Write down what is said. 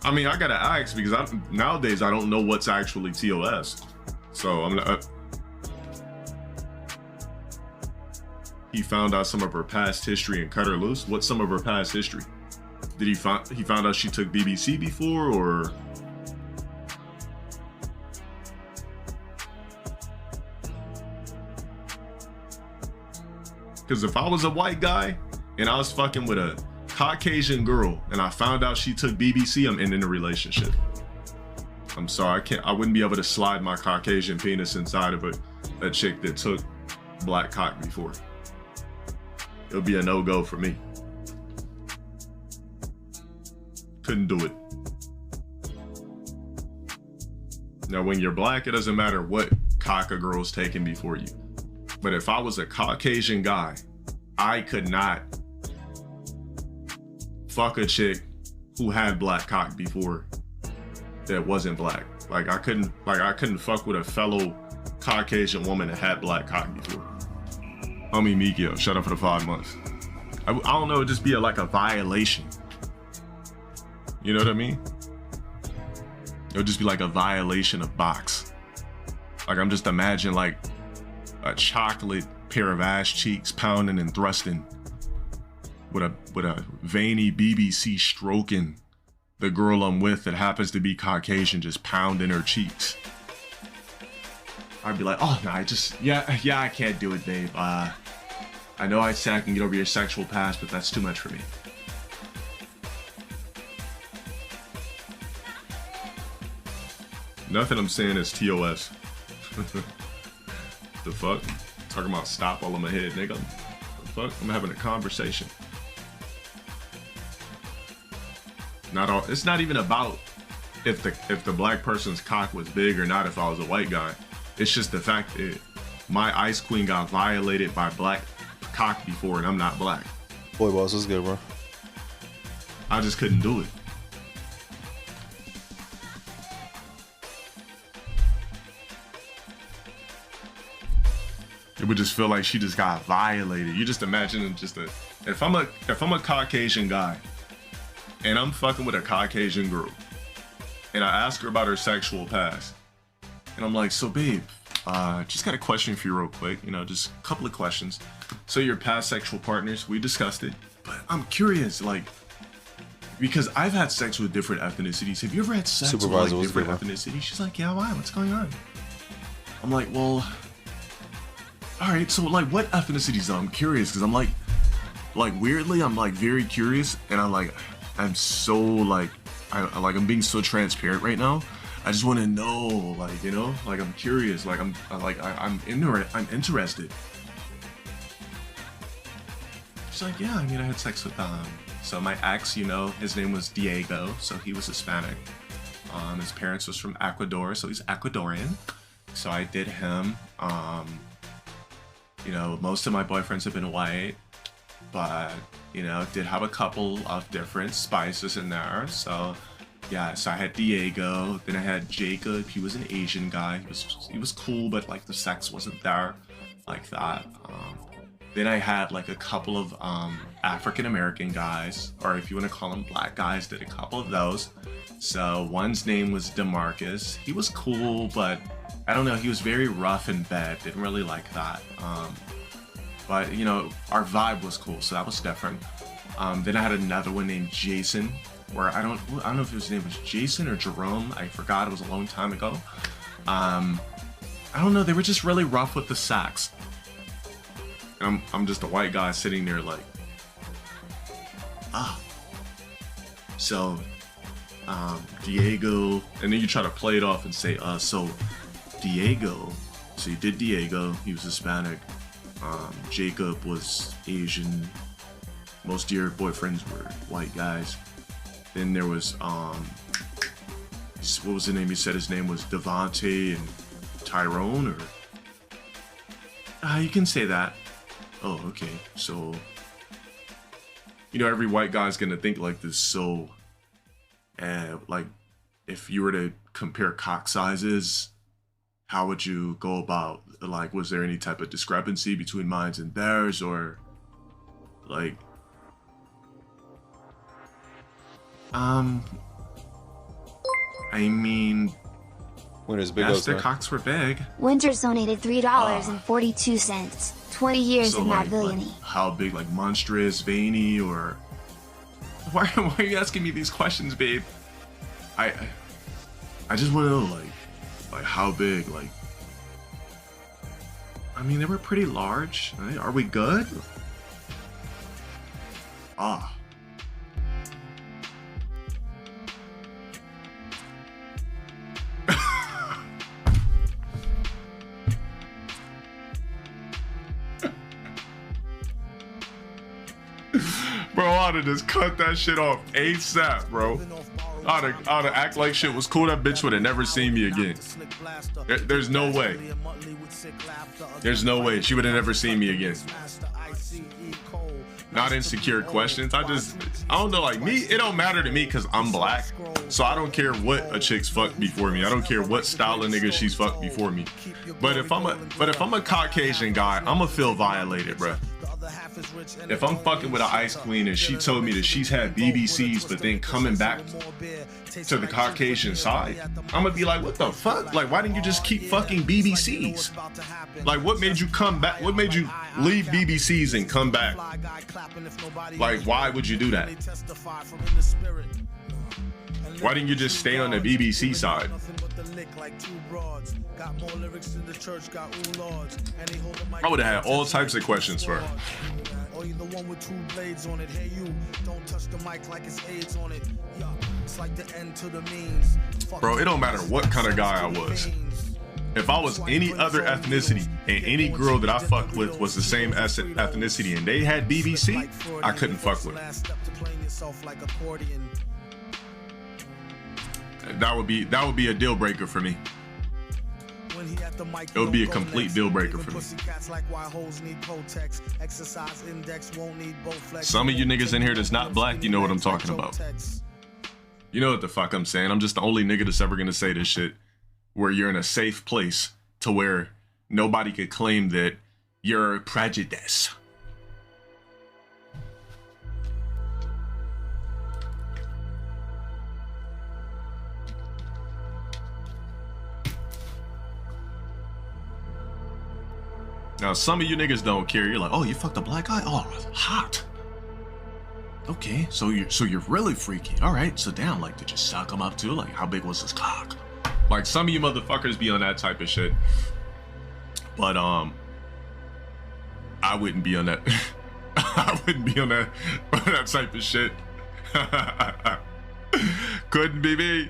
I mean, I gotta ask because nowadays I don't know what's actually TOS. So I'm not. He found out some of her past history and cut her loose. What's some of her past history? Did he found out she took BBC before, or? Because if I was a white guy and I was fucking with a Caucasian girl and I found out she took BBC, I'm ending the relationship. I'm sorry, I wouldn't be able to slide my Caucasian penis inside of a chick that took black cock before. It would be a no-go for me. Couldn't do it. Now, when you're black, it doesn't matter what cock a girl's taken before you. But if I was a Caucasian guy, I could not fuck a chick who had black cock before that wasn't black. Like I couldn't fuck with a fellow Caucasian woman that had black cock before. Homie Mikio, shut up for the 5 months. I don't know, it'd just be like a violation. You know what I mean? It would just be like a violation of box. Like I'm just imagining like a chocolate pair of ass cheeks pounding and thrusting with a veiny BBC stroking the girl I'm with that happens to be Caucasian, just pounding her cheeks. I'd be like, oh no, I can't do it, babe. I know I said I can get over your sexual past, but that's too much for me. Nothing I'm saying is TOS. The fuck? Talking about stop all in my head, nigga. The fuck? I'm having a conversation. It's not even about if the black person's cock was big or not if I was a white guy. It's just the fact that my ice queen got violated by black cock before and I'm not black. Boy, boss, that's good, bro. I just couldn't do it. It would just feel like she just got violated. You just imagine if I'm a Caucasian guy and I'm fucking with a Caucasian girl and I ask her about her sexual past and I'm like, so babe, just got a question for you real quick, you know, just a couple of questions. So your past sexual partners, we discussed it, but I'm curious, like, because I've had sex with different ethnicities. Have you ever had sex with like different ethnicities? She's like, yeah, why? What's going on? I'm like, well, all right, so like what ethnicities though? I'm curious because I'm like weirdly, I'm like very curious and I'm so like, I'm being so transparent right now. I just want to know, like, you know, like I'm curious, like I'm interested. She's like, yeah, I mean, I had sex with so my ex, you know, his name was Diego, so he was Hispanic. His parents was from Ecuador, so he's Ecuadorian. So I did him. You know, most of my boyfriends have been white, but, you know, did have a couple of different spices in there. So, yeah, so I had Diego, then I had Jacob. He was an Asian guy. He was cool, but, like, the sex wasn't there like that. Then I had, like, a couple of African-American guys, or if you want to call them black guys, did a couple of those. So one's name was DeMarcus. He was cool, but I don't know, he was very rough in bed, didn't really like that. But you know, our vibe was cool, so that was different. Then I had another one named Jason, where I don't know if his name was Jason or Jerome, I forgot, it was a long time ago. I don't know, they were just really rough with the sex. And I'm just a white guy sitting there like, so Diego, and then you try to play it off and say, so Diego, so you did Diego, he was Hispanic, Jacob was Asian, most of your boyfriends were white guys. Then there was, what was the name? You said his name was Devontae and Tyrone, or? You can say that. Oh, okay, so, you know, every white guy's gonna think like this, so, like, if you were to compare cock sizes, how would you go about, like, was there any type of discrepancy between mine and theirs, or, like, I mean, When is big yes, O's their man? cocks were big. Winters donated $3.42. 20 years So in that like villainy. how big, like monstrous, veiny, or why are you asking me these questions, babe? I just want to know like how big, like. I mean, they were pretty large. Right? Are we good? Ah. Bro, I oughta just cut that shit off ASAP, bro. I oughta act like shit was cool. That bitch would have never seen me again. There's no way. There's no way. She would have never seen me again. Not insecure questions. I don't know, like me, it don't matter to me because I'm black. So I don't care what a chick's fucked before me. I don't care what style of nigga she's fucked before me. But if I'm a Caucasian guy, I'ma feel violated, bruh. If I'm fucking with an ice queen and she told me that she's had BBCs but then coming back to the Caucasian side, I'm gonna be like, what the fuck? Like, why didn't you just keep fucking BBCs? Like, what made you come back? What made you leave BBCs and come back? Like, why would you do that? Why didn't you just stay on the BBC side? I would have had all types of questions for her. Bro, it don't matter what kind of guy I was. If I was any other ethnicity and any girl that I fucked with was the same ethnicity and they had BBC, I couldn't fuck with them. That would be a deal breaker for me. It would be a complete deal breaker for me. Some of you niggas in here that's not black, you know what I'm talking about. You know what the fuck I'm saying. I'm just the only nigga that's ever gonna say this shit where you're in a safe place to where nobody could claim that you're prejudiced. Now, some of you niggas don't care. You're like, oh, you fucked a black guy? Oh, hot. Okay, so you're really freaky. All right, so damn, like, did you suck him up too? Like, how big was his cock? Like, some of you motherfuckers be on that type of shit. But, I wouldn't be on that. I wouldn't be on that type of shit. Couldn't be me.